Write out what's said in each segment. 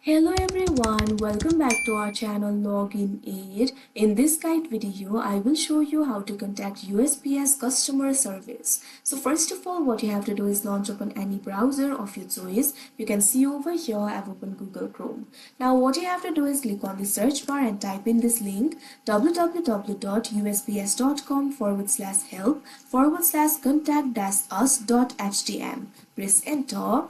Hello everyone, welcome back to our channel Login Aid. In this guide video, I will show you how to contact USPS customer service. So first of all, what you have to do is launch open any browser of your choice. You can see over here I have opened Google Chrome. Now what you have to do is click on the search bar and type in this link www.usps.com/help/contact-us.htm. Press enter.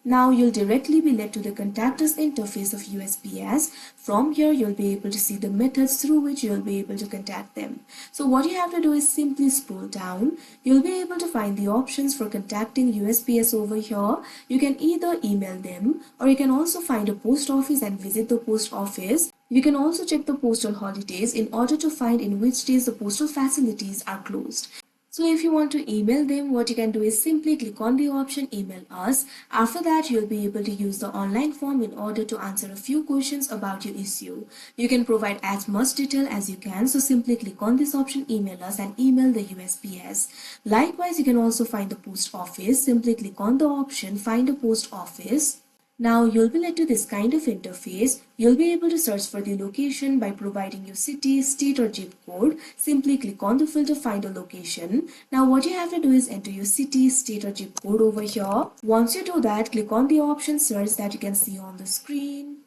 Now you'll directly be led to the Contact Us interface of USPS. From here you'll be able to see the methods through which you'll be able to contact them. So what you have to do is simply scroll down. You'll be able to find the options for contacting USPS over here. You can either email them or you can also find a post office and visit the post office. You can also check the postal holidays in order to find in which days the postal facilities are closed. So if you want to email them, what you can do is simply click on the option email us. After that, you'll be able to use the online form in order to answer a few questions about your issue. You can provide as much detail as you can. So simply click on this option email us and email the USPS. Likewise, you can also find the post office. Simply click on the option find a post office. Now you'll be led to this kind of interface. You'll be able to search for the location by providing your city, state or zip code. Simply click on the filter find a location. Now what you have to do is enter your city, state or zip code over here. Once you do that, click on the option search that you can see on the screen.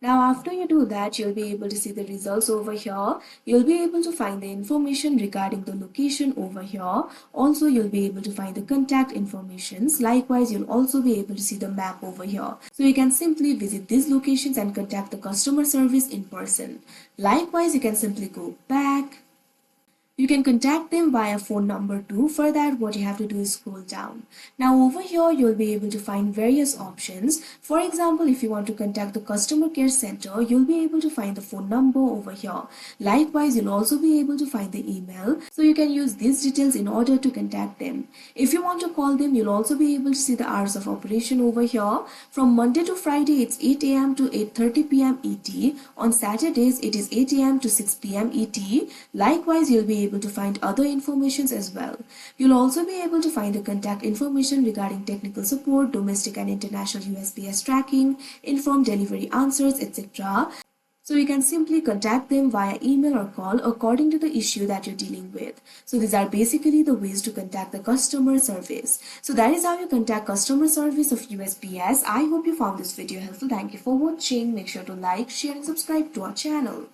Now after you do that, you'll be able to see the results over here. You'll be able to find the information regarding the location over here. Also, you'll be able to find the contact informations. Likewise, you'll also be able to see the map over here. So you can simply visit these locations and contact the customer service in person. Likewise, you can simply go back. You can contact them via phone number too. For that, what you have to do is scroll down. Now over here, you'll be able to find various options. For example, if you want to contact the customer care center, you'll be able to find the phone number over here. Likewise, you'll also be able to find the email. So you can use these details in order to contact them. If you want to call them, you'll also be able to see the hours of operation over here. From Monday to Friday, it's 8 a.m. to 8:30 p.m. ET. On Saturdays, it is 8 a.m. to 6 p.m. ET. Likewise, you'll be able to find other informations as well. You'll also be able to find the contact information regarding technical support, domestic and international USPS tracking, informed delivery answers, etc. So you can simply contact them via email or call according to the issue that you're dealing with. So these are basically the ways to contact the customer service. So that is how you contact customer service of USPS. I hope you found this video helpful. Thank you for watching. Make sure to like, share and subscribe to our channel.